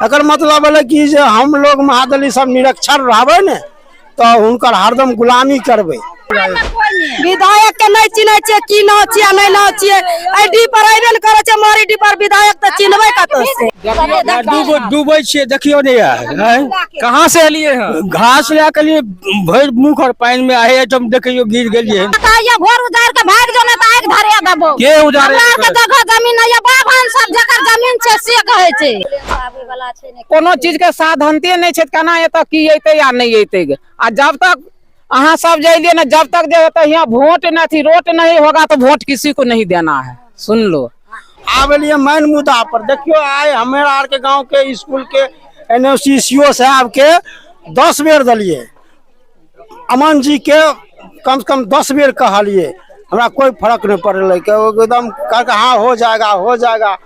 एकर मतलब है कि जे हम लोग महादलित सब निरक्षर रहबे ने तो उनकर हरदम गुलामी करबे। विधायक के नहीं चिन्ह छे की न छिए नहीं न छिए आईडी पर आइबे न करे छे मोर आईडी पर विधायक त चिन्हबे कतो से डूबै छिए देखियो ने यार कहाँ से एलिए हैं? घास ले के लिए भर मुंह और पानी में आए जब देखियो गिर गेलिए। बताइए घर उजाड़ के भाग जो न त आग धरे देबो के उजाड़े के जगह जमीन है या बाभन सब जकर जमीन छे से कहे छे कोनो चीज के साधनते नहीं छे केना एत की एते या नहीं एते आ जब तक अहाँ सब जाइए ना जब तक यहाँ वोट नहीं रोट नहीं होगा तो वोट किसी को नहीं देना है। सुन लो आबलिए मेन मुद्दा पर देखियो आए हमारा आर के गांव के स्कूल के एनओसीसीओ साहब के 10 बेर दिलिए, अमन जी के कम से कम 10 बेर कहलिए, हमरा कोई फर्क नहीं पड़े एकदम हाँ हो जाएगा।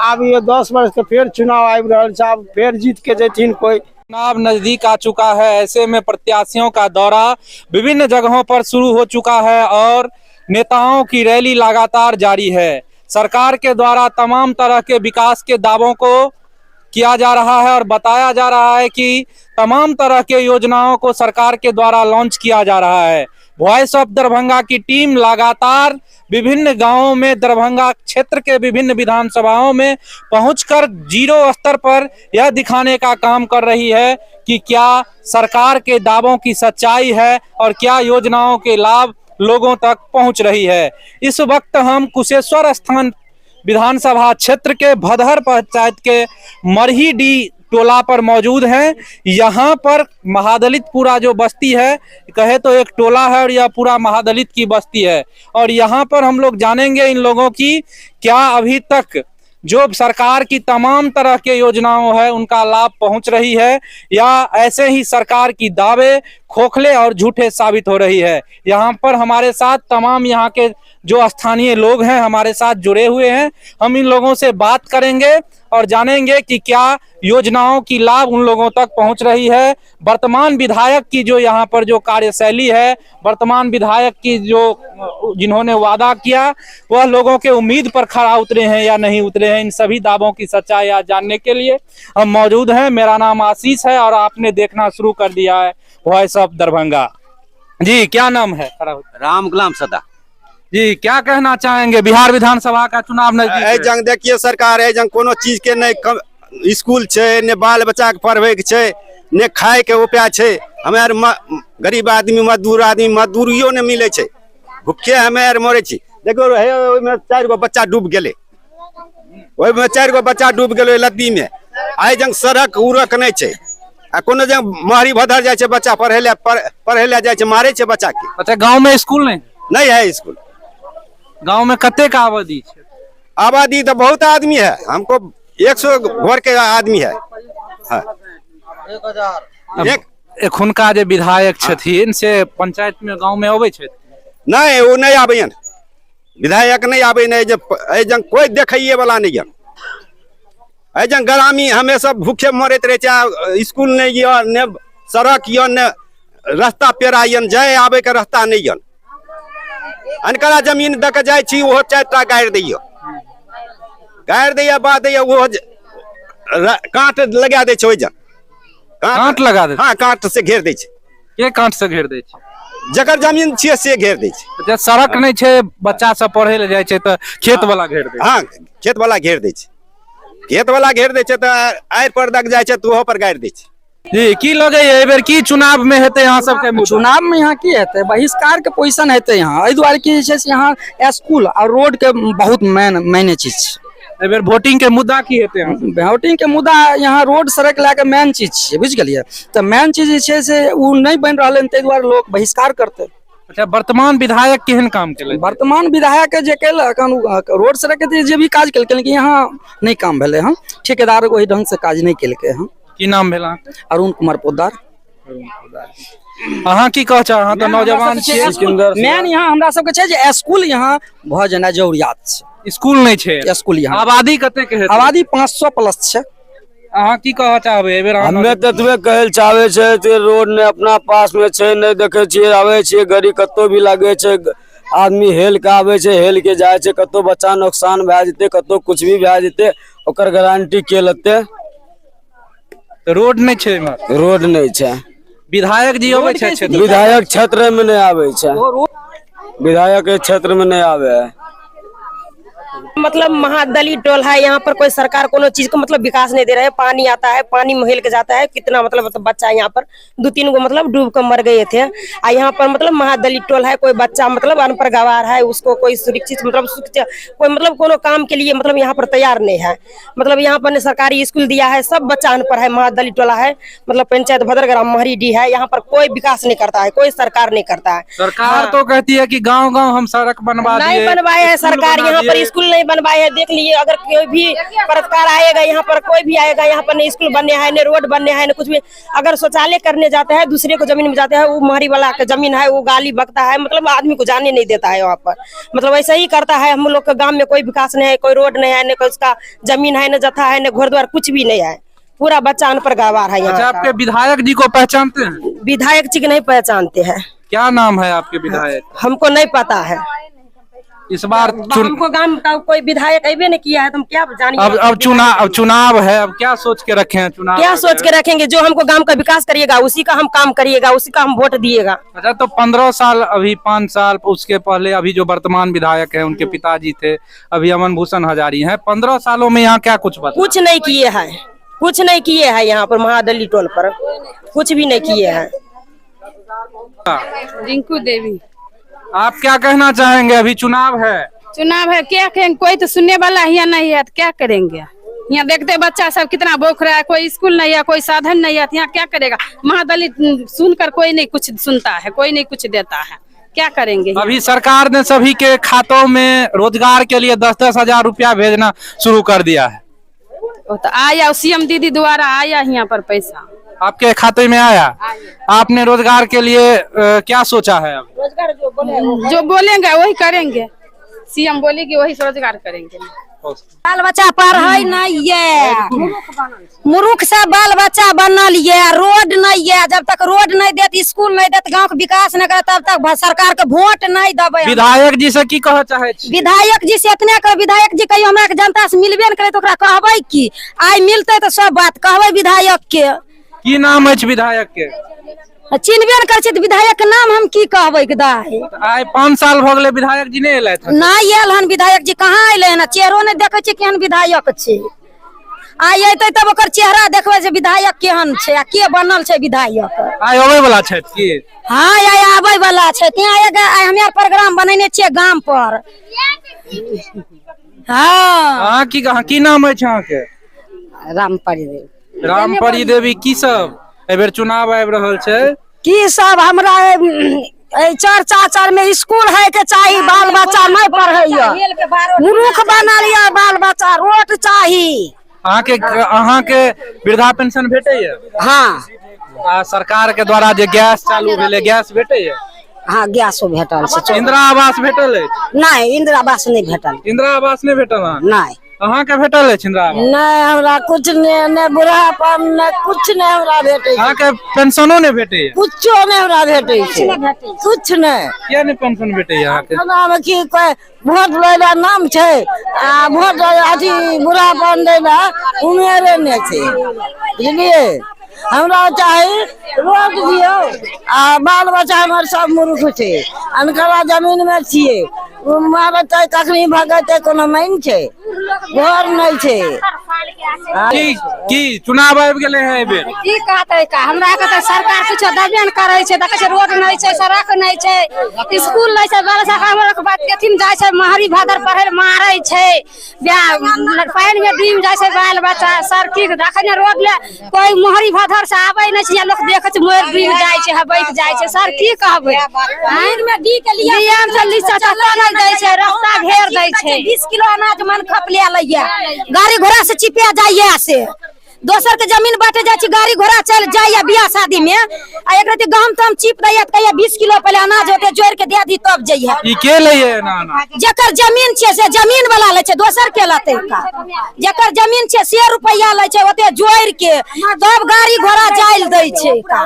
अब ये 10 वर्ष के फिर चुनाव आ रहा फिर जीत के जेथिन कोई। चुनाव नजदीक आ चुका है, ऐसे में प्रत्याशियों का दौरा विभिन्न जगहों पर शुरू हो चुका है और नेताओं की रैली लगातार जारी है। सरकार के द्वारा तमाम तरह के विकास के दावों को किया जा रहा है और बताया जा रहा है कि तमाम तरह के योजनाओं को सरकार के द्वारा लॉन्च किया जा रहा है। वॉइस ऑफ दरभंगा की टीम लगातार विभिन्न गांवों में दरभंगा क्षेत्र के विभिन्न विधानसभाओं में पहुंचकर जीरो स्तर पर यह दिखाने का काम कर रही है कि क्या सरकार के दावों की सच्चाई है और क्या योजनाओं के लाभ लोगों तक पहुंच रही है। इस वक्त हम कुशेश्वर स्थान विधानसभा क्षेत्र के भदहर पंचायत के मरही टोला पर मौजूद हैं। यहाँ पर महादलित पूरा जो बस्ती है कहे तो एक टोला है और यह पूरा महादलित की बस्ती है और यहाँ पर हम लोग जानेंगे इन लोगों की क्या अभी तक जो सरकार की तमाम तरह के योजनाओं है उनका लाभ पहुंच रही है या ऐसे ही सरकार की दावे खोखले और झूठे साबित हो रही है। यहाँ पर हमारे साथ तमाम यहाँ के जो स्थानीय लोग हैं हमारे साथ जुड़े हुए हैं, हम इन लोगों से बात करेंगे और जानेंगे कि क्या योजनाओं की लाभ उन लोगों तक पहुंच रही है। वर्तमान विधायक की जो यहाँ पर जो कार्यशैली है, वर्तमान विधायक की जो जिन्होंने वादा किया वह लोगों के उम्मीद पर खरा उतरे हैं या नहीं उतरे हैं, इन सभी दावों की सच्चाई आज जानने के लिए हम मौजूद हैं। मेरा नाम आशीष है और आपने देखना शुरू कर दिया है वॉइस ऑफ दरभंगा। जी क्या नाम है? राम गुलाम सदा जी क्या कहना चाहेंगे? बिहार विधानसभा का चुनाव नजदीक जंग देखिए सरकार है जंग कोनो चीज के नहीं स्कूल छे ने बाल बच्चा के पढ़वे के छे ने खाए के उपाय छे। हमारे गरीब आदमी मजदूरियो ने मिले छे, भूखे हमारे मरे छी। देखो ओमे 4 गो बच्चा डूब गेले, ओमे 4 गो बच्चा डूब गेले लद्दी में। आइ जंग सड़क उड़क नहीं छे आ कोनो जंग मारी भदर जाय छे बच्चा पढ़े ले जाय छे मारे छे बच्चा के। अच्छा गांव में स्कूल नहीं है स्कूल। गांव में कते का आबादी है? आबादी तो बहुत आदमी है, हमको 100 घर के आदमी है। हाँ। 1000 एखुनका जे विधायक छथिन से पंचायत में गांव में अबै छथि? नहीं वो नहीं आबैन, विधायक नहीं आबै नहीं जंग कोई देखइए वाला नहीं है। जंग ग्रामीण हमें सब भूखे मरत रहे छे, स्कूल नहीं है ने सड़क है ने रास्ता पेरा जाए आबे के रास्ता नहीं है। अनकरा जमीन दक जाय छी वो 4 टा गाड़ दैया बाद दैया वो कांट लगा दे छै ओइ कांट लगा दे। हां कांट से घेर दे छै। के कांट से घेर दे छै? जकर जमीन छियै से घेर दे छै। जे सड़क नहीं छै बच्चा सब पढ़े ले जाय छै त खेत वाला घेर दे छै। हां खेत वाला घेर दे छै, खेत वाला घेर दे छै त आएर पर दक जाय छै त ओहो पर गाड़ दे छै। जी की लगे एहि बेर की चुनाव में हेते यहाँ सबके? चुनाव में यहाँ की हेते बहिष्कार के पोजीशन हेते यहाँ एहि द्वारे की छै यहाँ स्कूल और रोड के बहुत मेन चीज छै। एहि बेर वोटिंग के मुद्दा की हेते? यहाँ वोटिंग के मुद्दा यहाँ रोड सड़क लेके मेन चीज छै, बुझ गेलिए? तो मेन चीज जे छै से उ नहीं बन रहले तै द्वारे लोग बहिष्कार करते। अच्छा वर्तमान विधायक केहन काम केले? वर्तमान विधायक जे केलक रोड सड़क के जे भी काज केलकै लेकिन यहाँ नहीं काम भेले हन, ठेकेदार वही ढंग से काज नहीं केलकै हन। की नाम भेल? अरुण कुमार पोद्दार। अहाँ की कह छ? अहाँ तो नौजवान छियै। मेन यहाँ हमरा सबके छै जे स्कूल यहाँ भ जेना जरूरियात छै। स्कूल नहीं छै? स्कूल यहाँ आबादी कते के हेतै? आबादी 500 प्लस छै। अहाँ की कह चाहबे? एबेर हमें ततबे कहल चाहे छै जे रोड ने अपना पास में छै, नहीं देखे छियै आवे छियै गाड़ी कतो भी लागे छै, आदमी हेल के आवे छै हेल के जाय छै, कतो बच्चा नुकसान भए जेते कतो कुछ भी भए जेते ओकर गारंटी के लेते। तो रोड नहीं छे इम्हर? रोड नहीं छै। विधायक जी अबै छै क्षेत्र? विधायक क्षेत्र में नहीं आवे छै, विधायक के क्षेत्र में नहीं आवे है। मतलब महादलित टोल है यहाँ पर, कोई सरकार कोनो चीज को मतलब विकास नहीं दे रहे है। पानी आता है, पानी महल के जाता है, कितना मतलब बच्चा यहाँ पर 2-3 गो मतलब डूब कर मर गए थे। यहाँ पर मतलब महादलित टोल है, कोई बच्चा मतलब अनपढ़ गवार है, उसको कोई सुरक्षित मतलब कोई मतलब कोनो काम के लिए मतलब यहाँ पर तैयार नहीं है। मतलब यहाँ पर सरकारी स्कूल दिया है, सब बच्चा अनपढ़ है। महादलित टोला है, मतलब पंचायत भद्रग्राम महरीडी है, यहाँ पर कोई विकास नहीं करता है, कोई सरकार नहीं करता है। सरकार तो कहती है कि गांव-गांव हम सड़क बनवा दिए, नहीं बनवाए है सरकार, यहाँ पर स्कूल नहीं बनवाए है। देख लिए, अगर कोई भी पत्रकार आएगा यहाँ पर, कोई भी आएगा यहाँ पर, नहीं स्कूल बनने है, नहीं रोड बनने है, नहीं कुछ भी। अगर शौचालय करने जाते हैं, दूसरे को जमीन में जाते हैं, वो महरी वाला का जमीन है, वो गाली बकता है, मतलब आदमी को जाने नहीं देता है वहाँ पर। मतलब ऐसा ही करता है। हम लोग के गाँव में कोई विकास नहीं है, कोई रोड नहीं है, न कोई उसका जमीन है, न जथा है, न घर द्वार, कुछ भी नहीं है। पूरा बच्चा अनपढ़ गवार है यहाँ। अच्छा, आपके विधायक जी को पहचानते हैं? विधायक जी को नहीं पहचानते हैं। क्या नाम है आपके विधायक? हमको नहीं पता है। इस बार हमको गांव का कोई विधायक अभी नहीं किया है, तुम क्या जानिए। अब चुनाव है, अब क्या सोच के रखे हैं चुनाव? क्या सोच के रखेंगे? जो हमको गांव का विकास करिएगा उसी का हम काम करिएगा, उसी का हम वोट दिएगा। अच्छा, तो 15 साल, अभी 5 साल उसके पहले अभी जो वर्तमान विधायक है उनके पिताजी थे, अभी अमन भूषण हजारी हैं। 15 सालों में यहाँ क्या कुछ बता? कुछ नहीं किए हैं, कुछ नहीं किए हैं यहाँ पर महादलित टोल पर, कुछ भी नहीं किए हैं। रिंकू देवी। आप क्या कहना चाहेंगे? अभी चुनाव है। चुनाव है, क्या कहेंगे? कोई तो सुनने वाला यहाँ नहीं है, तो क्या करेंगे? यहाँ देखते बच्चा सब कितना बौख रहा है, कोई स्कूल नहीं है, कोई साधन नहीं है, तो यहाँ क्या करेगा? महादलित सुनकर कोई नहीं कुछ सुनता है, कोई नहीं कुछ देता है, क्या करेंगे? अभी सरकार ने सभी के खातों में रोजगार के लिए 10-10 हजार रुपया भेजना शुरू कर दिया है। वो तो आया, सीएम दीदी द्वारा आया यहाँ पर पैसा। आपके खाते में आया? आपने रोजगार के लिए क्या सोचा है? अब जो बोलेंगे वही करेंगे, सीएम बोलेगी वही रोजगार करेंगे। बाल बच्चा पढ़ाई नहीं है, मुरुख से बाल बच्चा बनल है, रोड नहीं है। जब तक रोड नहीं देत, स्कूल नहीं देत, गांव के विकास नहीं करे, तब तक सरकार के वोट नहीं देवे। विधायक जी से की कह चाहे छी? विधायक जी से इतने कर, विधायक जी कहियो हमरा के जनता से मिलबे न करे तो ओकरा कहबै की आइ मिलते तो सब बात कहबै विधायक के। की नाम है विधायक के? चिन्हबे न करे छै, विधायक के नाम हम की कहबै के दाई। आइ 5 साल भ गेलै विधायक जी नहीं एलैथ? नहीं आयल हन विधायक जी, कहाँ अइले हन? चेहरो नहीं देखे छै केहन विधायक छै। आइ अइतै तब ओकर चेहरा देखबै जे विधायक केहन छै आ के बनल छै विधायक। आइ अबै वाला छै की? हाँ, आइ आबै वाला छै। आइ हमे प्रोग्राम बनेने छियै गाम पर। हाँ, की नाम है अहाँ के? रामपरी देवी। रामपरी देवी। की सब एहि बेर चुनाव आबि रहल छै? की सब हमरा चर्चा में स्कूल है के चाहिए, बाल बच्चा नहीं पढ़ैया, मूर्ख बनल या बाल बच्चा, रोड चाहिए। अहाँ के वृद्धा पेंशन भेटैया? हाँ। आ सरकार के द्वारा जे गैस चालू भेलै, गैस भेटैया? हाँ, गैसो भेटल छै। इंदिरा आवास भेटल अछि? नहीं, इंदिरा आवास नहीं भेटल। इंदिरा आवास नहीं भेटल? नहीं। अहाँ के भेटल अछि इंदिरा आवास? नहीं, हमरा कुछ नहीं, बुढ़ापन नहीं, कुछ नहीं हमरा भेटे। अहाँ के पेंशनो नहीं भेटैया? कुछो नहीं हमरा भेटे, कुछ नहीं। किया नहीं पेंशन भेटैया अहाँ के? हमरा में की कोई वोट लेला नाम छै आ वोट अथी बुढ़ापन देला उमेरे नहीं छै, बुझलिए? हमरा चाहे रोड दियो आ बाल बच्चा हमर सब मूर्ख छै, अनकरा जमीन में छिए, मारत कखनी भगते कोनो माइन छै, घर नहीं छै। की चुनाव आबि गेलै है एहि बेर? की कहते का हमरा के त सरकार कुछ देबे न करे छै, देखे छै रोड नहीं छै, सड़क नहीं छै, स्कूल नहीं छै, बाल बच्चा हमरा के बात केथिन जाय छै महरी भादर पढ़े मारै छै, पानी में डूब जाय छै बाल बच्चा। सर की देखने रोड ले कोई महरी भादर से आबै नहीं छै, लोग देखे छै मोर डूब जाय छै, हबैत जाय छै। सर की कहबै? पानी में डी के लिए नियम से लिसा चक्का नहीं दै छै, रास्ता घेर दै छै। 20 किलो अनाज मन खप ले लइया, गाड़ी घोड़ा से चिपे जाइए से, दोसर के जमीन बांटे जाय छी, गाड़ी घोड़ा चल जाइए बियाह शादी में, आ एक रति गहम तम चिप दैया त 20 किलो पहले अनाज होते जोड़ के दे दी तब जइए। ई के लइए ना? जेकर जमीन छै से जमीन वाला ले छै, दोसर के लते का? जेकर जमीन छै से रुपया ले छै, ओते जोड़ के तब गाड़ी घोड़ा जाइल दै छै का?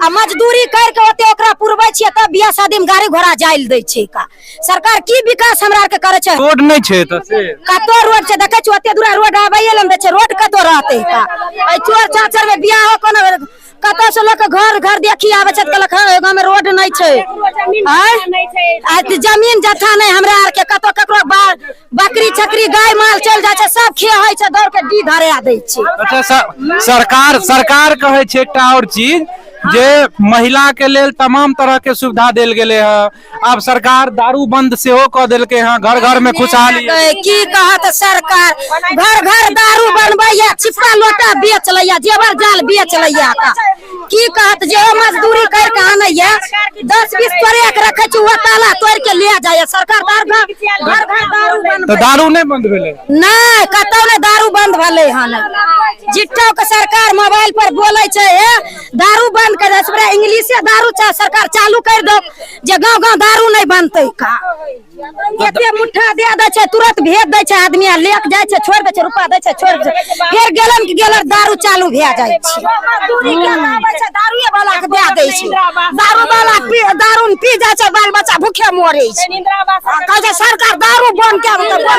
आ मजदूरी कर के ओते ओकरा पुरबै छै तब बियाह शादी में गाड़ी घोड़ा जाइल दै छै का? सरकार की विकास हमरा के करे छै? रोड नहीं छै त से कतो रोड छै, देखे छी ओते दूर रोड आबैये ले दै छै, रोड कतो रहते का? चोर चाचर में बियाह हो कोनो कतौ से लोग घर घर देखी आवे छै कहलक गांव में रोड नहीं छै आ जमीन जथा नहीं हमरा आर के कतौ ककरो बकरी छकरी गाय माल चल जाय छै सब खे होय छै दौड़ के डी धरा दै छै। अच्छा सरकार कहे छै एकटा और चीज जे महिला के लेल तमाम तरह के सुविधा देल गेले है। अब सरकार दारू बंद सेहो क देलके हैं, घर घर में खुशहाली की कहत सरकार घर घर दारू बनबैया छिपा लोटा बेच लैया जेवर जाल बेच लैया की कहत जे मजदूरी कर के आनैया 10-20 तोरे के रखे छी ओ ताला तोड़ के ले जाय सरकार घर घर दारू बंद तो दारू नहीं बंद भेले नहीं कतौ ने दारू बंद भेले हन जिट्टो के सरकार मोबाइल पर बोले छै दारू बंद कर दे इंग्लिश से दारू सरकार चालू कर दो जे गांव गांव दारू नहीं बनते का एते मुठ्ठा दे दे छै तुरंत भेज दे छै आदमी लेक जाय छै छोड़ दे छै रुपया दे छै छोड़ दे फिर गेलन के गेलर दारू चालू भे जाय छै मजदूरी के आबै छै दारूए वाला के दे दे छै दारू वाला दारू पी जाय छै बाल बच्चा भूखे मरै छै कहै छै सरकार दारू बंद के बंद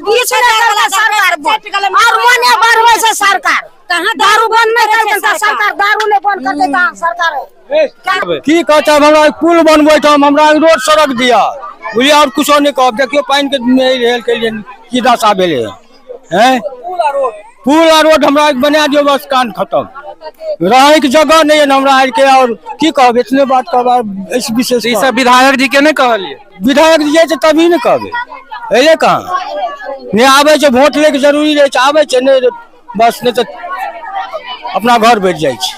बीच वाला सरकार बंद और मने बढ़बै छै सरकार कहां दारू बंद नहीं करते सरकार दारू नहीं बंद करते कहां सरकार की कहता हमरा पुल बनबै त हमरा रोड सड़क दिया बुझिए और कुछो नहीं कहब। देखियो पानी के नहीं रहल के लिए की दशा भेले हैं पुल आ रोड हमरा बना दियो बस कान खत्म रहे के जगह नहीं है हमरा आर के और की कहब इतने बात कहब इस विशेष ई सब विधायक जी के नहीं कहलिए विधायक जी छै तभी नहीं कहबे एले कहां नहीं आवे छै वोट ले के जरूरी रहे छै आवे छै नहीं बस नहीं तो अपना घर बैठ जाय छै।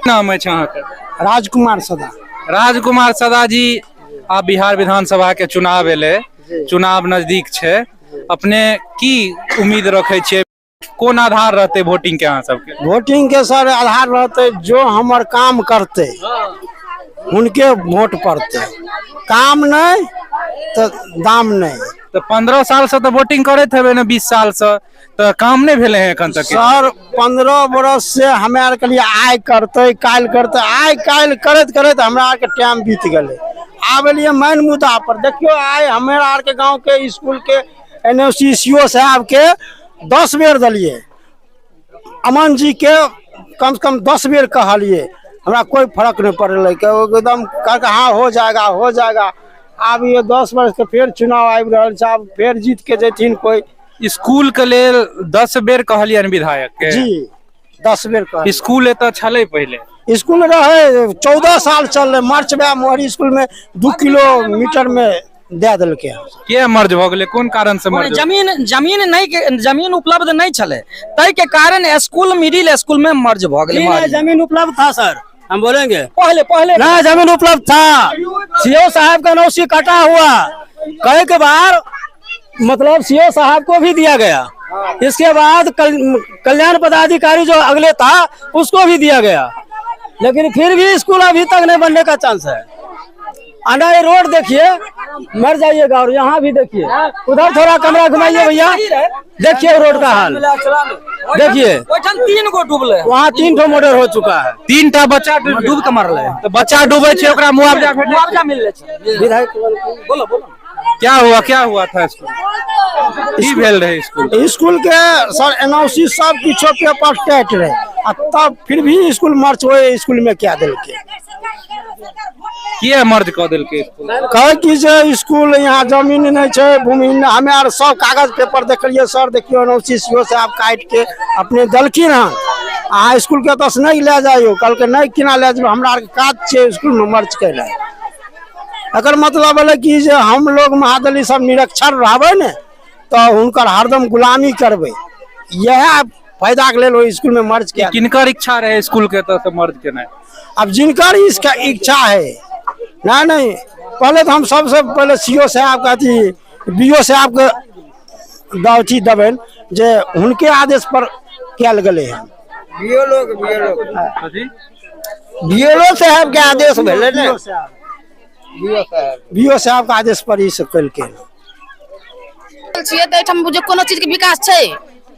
नाम है अहाँ के राजकुमार सदा। राजकुमार सदा जी आप बिहार विधानसभा के चुनाव एले चुनाव नजदीक छै अपने की उम्मीद रखे छियै कोन आधार रहते वोटिंग के अहाँ सबके वोटिंग के सर आधार रहते जो हमर काम करते उनके वोट पड़ते काम नहीं तो दाम नहीं। तो 15 साल से तो वोटिंग करते हेबे ना 20 साल से तो काम नहीं भेले हैं एखन तक सर 15 बरस से हमें आर के लिए आय करते काल करते आय काल करत करत हमरा आर के टाइम बीत गए आब लिए मेन मुद्दा पर देखियो आय हमारा आर के गांव के स्कूल के एनओसी सीओ साहब के 10 बेर दिलिए अमन जी के कम से कम 10 बेर कहलिए हमरा कोई फर्क नहीं पड़ल एकदम कहके हाँ हो जाएगा अब ये 10 वर्ष के फिर चुनाव आबि रहल छै अब फिर जीत के जेथिन कोई स्कूल के लेल 10 बेर कहलियन विधायक के जी 10 बेर कहलिए स्कूल एत छले पहले स्कूल रहे 14 साल चल रहे मार्च में मोहरी स्कूल में 2 किलोमीटर में दे दिलके के मर्ज भ गेले कोन कारण से मर्ज जमीन उपलब्ध नहीं चले तय के कारण स्कूल मिडिल स्कूल में मर्ज भ गेले। जमीन उपलब्ध था सर हम बोलेंगे पहले ना जमीन उपलब्ध था सीओ साहब का नौसी कटा हुआ कहे के बाद मतलब सीओ साहब को भी दिया गया इसके बाद कल्याण पदाधिकारी जो अगले था उसको भी दिया गया लेकिन फिर भी स्कूल अभी तक नहीं बनने का चांस है। आना ये रोड देखिए मर जाइएगा और यहाँ भी देखिए उधर थोड़ा कैमरा घुमाइए भैया देखिए रोड का हाल देखिए 3 गो डूबले वहाँ 3 ठो मर्डर हो चुका है 3टा बच्चा डूब के मरले तो बच्चा डूबे छै ओकरा मुआवजा मिलले छै। विधायक बोलो क्या हुआ था स्कूल की भेल रहे स्कूल के सर एनओसी सब किछो पेपर टाइट रहे आ तब फिर भी स्कूल मार्च हुए स्कूल में क्या दिलके किए मर्ज क देलके स्कूल कहे की जे स्कूल यहाँ जमीन नहीं छै भूमि हमें आर सब कागज पेपर देखलिए सर देखियो एनओसी सीओ से आप काट के अपने दलखिन हन अहाँ स्कूल के तस नहीं ले जाइयो कल के नहीं किना ले जाइयो हमरा आर के काज छै स्कूल में मर्ज कैला एकर मतलब है कि जे हम लोग महादलित सब निरक्षर रहबे ने तो उनकर हरदम गुलामी करबे यह फायदा के लेल स्कूल में मर्ज किया। किनकर इच्छा रहे स्कूल के तो मर्ज केना अब जिनकर इसका इच्छा है नहीं पहले तो हम सबसे पहले सीओ साहब का बीओ साहब के दावती दबेन जे उनके आदेश पर कल गए हैं बीएलओ साहब के आदेश भेले ने बीओ साहब के आदेश पर ई सब कल के कोनो चीज के विकास छै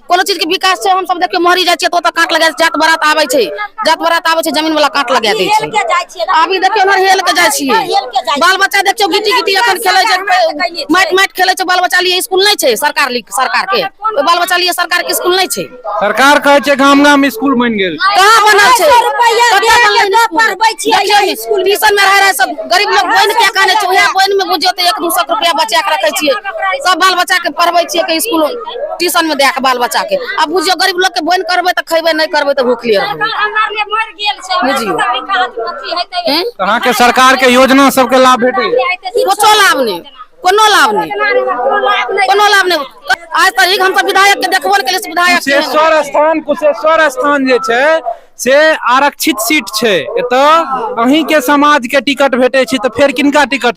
कोनो चीज के विकास छै हम सब देखियो मोहरी जाय छियै तो ओतऽ काट लगा जात बारात आबै छै जमीन वाला काट लगा दै छै अभी देखियो हमर हेल के जाय छियै बाल बच्चा देखियो गिटी अखन खेलै छै माइट खेलै छै बाल बच्चा लिए स्कूल नहीं छै सरकार के बाल बच्चा लिए सरकार के स्कूल नहीं छै सरकार कहै छै गाम स्कूल बन गेल कहां बनल छै पढ़बै छियै ट्यूशन में रह सब गरीब लोग बन के काने छै ओहे बन में बुझियो त 1-200 रुपया बचा के रखै छियै सब बाल बच्चा के पढ़बै छियै के स्कूल ट्यूशन में दे के बाल बच्चा के अब बुझियो गरीब लोग के बन करबै त खैबै नहीं करबै त भूखले रहबै बुझियो कहां के सरकार के योजना सब के लाभ भेटै कोनो लाभ नहीं आज तक हम सब विधायक के देखबो के लिए विधायक कुशेश्वर स्थान जे छै से आरक्षित सीट छै एतऽ अहीं के समाज के टिकट भेटै छै त फेर किनका टिकट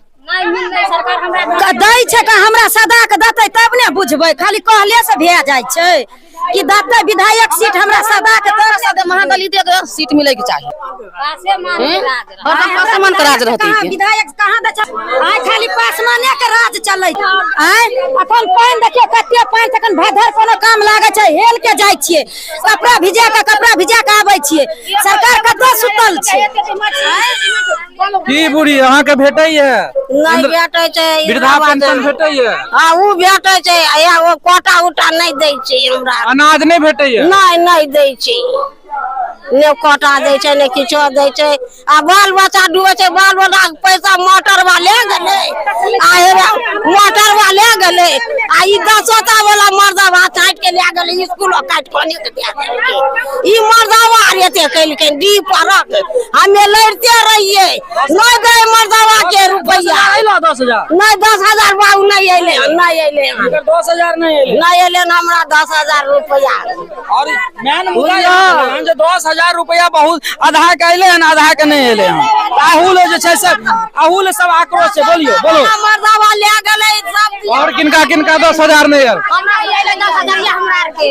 दै छै का हमरा सदा के देतै तब ने बुझबै खाली कहले से भे जाय छै कि देतै विधायक सीट हमरा सदा के तरफ से महादलित के सीट मिले के चाहिए पासवान के राज रहतै विधायक कहां दै छै आइ खाली पासवाने के राज चलै आइ अपन पानी देखियो कते पानी तखन भदर कोनो काम लागे छै हेल के जाय छियै कपड़ा भिजा के आबै छियै सरकार कतौ सुतल छै की बुढ़ी अहाँ के भेटै है नहीं भेटै छै वृद्धा पेंशन भेटै है हां उ भेटै छै या ओ कोटा उटा नहीं दै छै हमरा अनाज नहीं भेटै है नहीं दै छै ने कोटा दै छै ने किछो दै छै आ बाल बच्चा डूबे छै बाल बच्चा पैसा मोटर वाले गेलै आ मोटर वाले गेलै आ ई 10 वाला मर्दावा काट के ले गेलै स्कूल काट कोनी के दे देलकै ई मर्दावा रेते कैलकै डी परक हमें लड़ते रहिए नहीं दे मर्दावा के रुपया आइलो 10000 नहीं 10000 बाबू नहीं अइले 10000 नहीं अइले हमरा 10000 रुपया और मैन मुद्दा हम जे 10000 रुपया बहुत आधा के अइले हन आधा के नहीं अइले हन अहुल जे छै से अहुल सब आक्रोश छै बोलो मर्दावा ले गेलै सब और किनका 10000 नहीं यार नहीं अइले 10000 हमरा आर के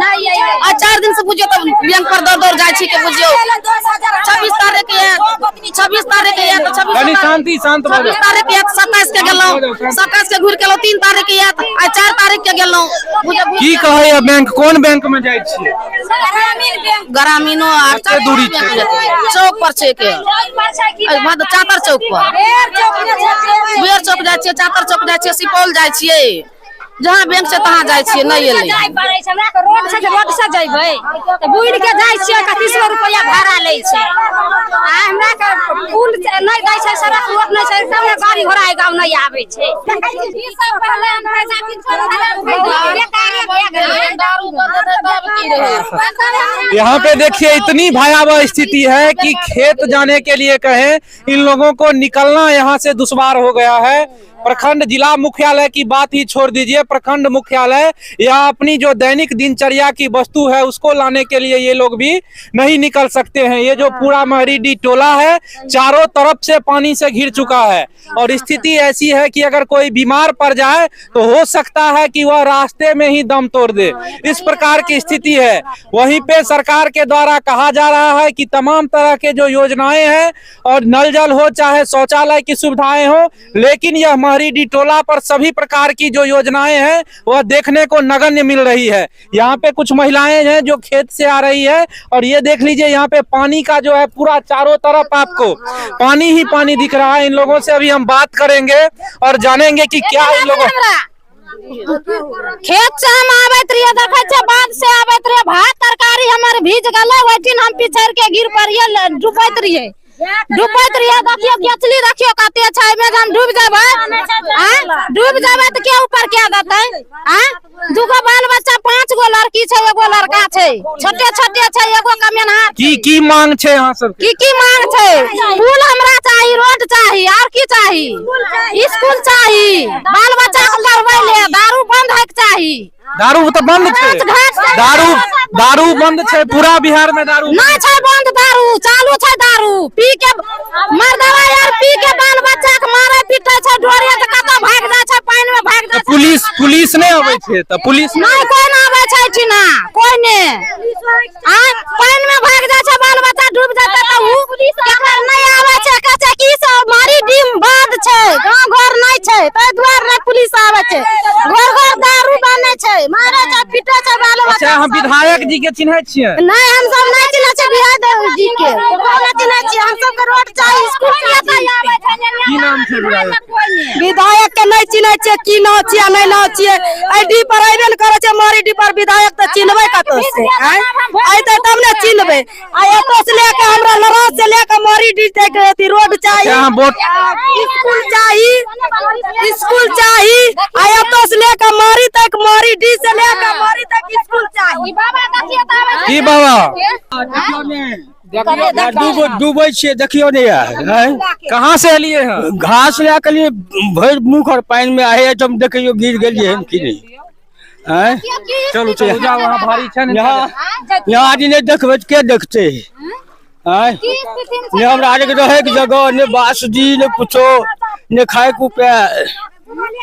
नहीं अइले आ 4 दिन से बुझियो त बैंक पर दौड़ जाय छी के बुझियो 26 तारीख के 26 तारीख के तो 26 यानी शांत भऽ 26 तारीख के 27 के गेलौ 27 के घुर केलौ 3 तारीख के आ 4 तारीख के गेलौ की कहै है बैंक कोन बैंक में जाय छियै ग्रामीणो आर कते दूरी छै चौक पर छै के चातर चौक पर बेर चौक जाय छियै चातर चौक जाय छियै सुपौल जाय छियै जहाँ बैंक छै तहाँ जाय छियै नहीं एले रोड से जइबै त बुढ़ के जाय छियै 3100 रुपया भाड़ा लै छै आ हमरा के पुल नहीं दै छै सड़क रोड नहीं छै तब ने गाड़ी घोड़ा गांव नहीं आबै छै ई सब पहले हम पैसा यहाँ पे देखिए इतनी भयावह स्थिति है कि खेत जाने के लिए कहें इन लोगों को निकलना यहाँ से दुश्वार हो गया है। प्रखंड जिला मुख्यालय की बात ही छोड़ दीजिए, प्रखंड मुख्यालय या अपनी जो दैनिक दिनचर्या की वस्तु है उसको लाने के लिए ये लोग भी नहीं निकल सकते हैं। ये जो पूरा महरीडीह टोला है चारों तरफ से पानी से घिर चुका है और स्थिति ऐसी है कि अगर कोई बीमार पड़ जाए तो हो सकता है कि वह रास्ते में ही दम तोड़ दे, इस प्रकार की स्थिति है। वहीं पे सरकार के द्वारा कहा जा रहा है कि तमाम तरह के जो योजनाएं हैं और नल जल हो चाहे शौचालय की सुविधाएं हो, लेकिन यह महरीडीह टोला पर सभी प्रकार की जो योजनाएं हैं वह देखने को नगण्य मिल रही है। यहाँ पे कुछ महिलाएं हैं जो खेत से आ रही है और ये देख लीजिए यहाँ पे पानी का जो है पूरा चारों तरफ आपको पानी ही पानी दिख रहा है। इन लोगों से अभी हम बात करेंगे और जानेंगे कि क्या इन लोगों खेत से हम आबैत रहिए, देखे छे बांध से आबैत रहिए, भात तरकारी हमर भीज गले, वैठिन हम पिछड़ के गिर पड़िए, डूबैत रहिए। देखियो केचली रखियो कते छै में हम डूब जेबै, डूब जेबै त के ऊपर के देतै? दुगो बाल बच्चा, 5 गो लड़की छै, एगो लड़का छै, छोटे छोटे छै, एगो कमेनहार। की मांग छै यहाँ सब? की मांग छै? पुल हमरा चाही, रोड चाही, और की चाही? स्कूल चाही, बाल बच्चा के पढ़बै ले, दारू बंद होय के चाही। दारू तो बंद छै, दारू बंद छै, पूरा बिहार में दारू नहीं छै बंद, दारू चालू छै। दारू पी के मर्दवा यार पी के बाल बच्चा के मारे पीटे छै, ढोरे त कत भाग जाय छै, पानी में भाग जाय छै। पुलिस नहीं आबै छै त पुलिस नहीं कोई ना आबै छै छिना, कोई ने पानी में भाग जाय छै, बाल बच्चा डूब जाय त उ केकर नहीं आबै छै, कहै छै कि सब महरीडीह बंद छै, गांव घर नहीं छै, तै दुआर नहीं पुलिस आबै छै। घर घर दारू बने छै, मारे छै, पीटे छै बाल जी के चिन्ह छियै? नहीं हम सब नहीं चिन्ह छै विधायक जी के कोना चिन्ह छी हम सब के रोड चाहिए स्कूल की नाम छै विधायक? विधायक के नहीं चिन्ह छै की नाम छियै नहीं नाम छियै आईडी पर आइबे न करे छै मोरी डी पर विधायक त चिन्हबे कतो से आइते तब ने चिन्हबे आ एतो से लेके हमरा लराज से लेके मोरी डी तक रोड चाहिए यहाँ वोट स्कूल चाहिए आ एतो से लेके मोरी तक मोरी डी से लेके मोरी तक स्कूल चाहिए की बाबा डूबे छे देखियो नहीं है कहाँ से एलिए हैं? घास ले के लिए भर मुख और पानी में आए तुम देखियो गिर गेलिए हम की नहीं हैं? चलो चलो जाओ, वहाँ भारी छै ने। यहाँ आदि नहीं देखबे के देखते हैं ने हमरा आगे रहे के जगह ने बासुदी ने कुछो ने खाए को पे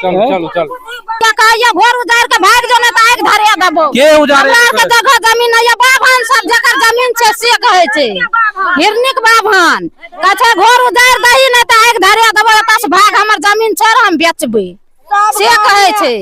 चलो चलो चलो क्या कहिए घर उजाड़ के भाग जो ना त आग धरिया देबो के उजाड़े? हमरा के जगह जमीन है बाभन सब जकर जमीन छै से कहे छै हिरनिक बाभन कहे घर उजाड़ दही ना त आग धरिया देबो एता से भाग हमर जमीन छै हम बेचबे से कहे छै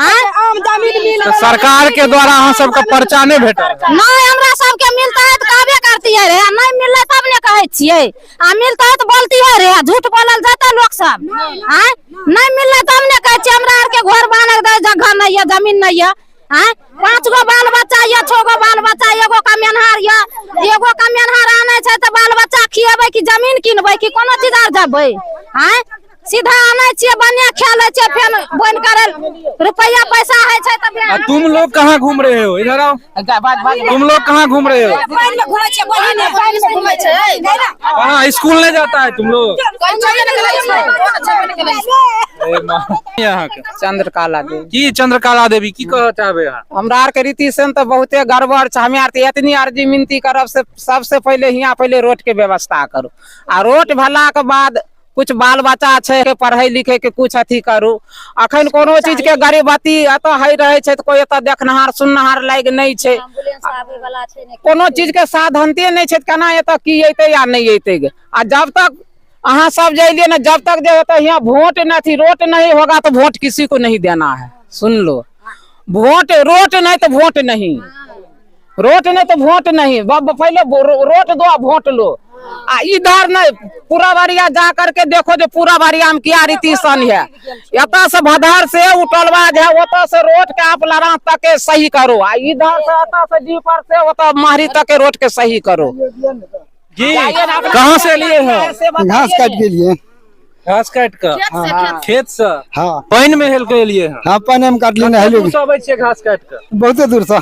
आम जमीन मिल तो सरकार के द्वारा अहाँ सबके पर्चा नहीं भेटल? नहीं हमरा सबके मिलता है तो कहबे करती है रे नहीं मिलले तब ने कहे छियै आ मिलता है तो बोलती है रे झूठ बोलल जाता लोग सब हैं नहीं मिलले तब ने कहे छियै हमरा आर के घर बने दे जगह नहीं है जमीन नहीं है हैं 5 गो बाल बच्चा या 6 गो बाल बच्चा एगो कमेनहार या एगो कमेनहार आने छै त बाल बच्चा खियेबै कि जमीन किनबै कि कोनो चीज आर जबै हैं सीधा आने छियै बनिया खेले छियै फेन बन करे रुपया पैसा है छै त तुम लोग कहाँ घूम रहे हो? इधर आओ। तुम लोग कहाँ घूम रहे हो? पानी में घुमै छियै बहिन पानी में घुमै छै कहाँ स्कूल नहीं जाता है तुम लोग? यहाँ के चंद्रकला देवी की चंद्रकला देवी की कह चाहबे यहाँ? हमरा आर के रीति से तो बहुते गड़बड़ छै। हमें आर इतनी अर्जी मिनती करब से सबसे पहले यहाँ पहले रोड के व्यवस्था करू आ रोड भला के बाद कुछ बाल बच्चा छै पढ़े लिखे के कुछ अथी करू। अखन कोनो चीज के गरीबती एतऽ है रहे छै तो कोई एतऽ देखनहार सुननहार लाग नहीं छै कोनो चीज के साधनते नहीं छै केना एतऽ की अइतै या नहीं अइतै आ जब तक अहाँ सब जाइए ना जब तक जो होता है यहाँ वोट नहीं रोट नहीं होगा तो वोट किसी को नहीं देना है। सुन लो वोट रोट नहीं तो वोट नहीं रोट नहीं तो वोट नहीं पहले रोट दो वोट लो आ इधर नहीं पूरा बारिया जा करके देखो जो पूरा बारिया में क्या रीति सन है एता से भदर से उटलबाज है ओता से रोड के आप लड़ा तक के सही करो आ इधर से एता से डीपर से ओता माहरी तक के रोड के सही करो। जी कहाँ से लिए हैं? घास काट के लिए घास काट कर खेत से हाँ पानी में हेल के लिए हैं? हाँ पानी में काट लेना है दूर से अबै छियै घास काट कर? बहुत दूर से।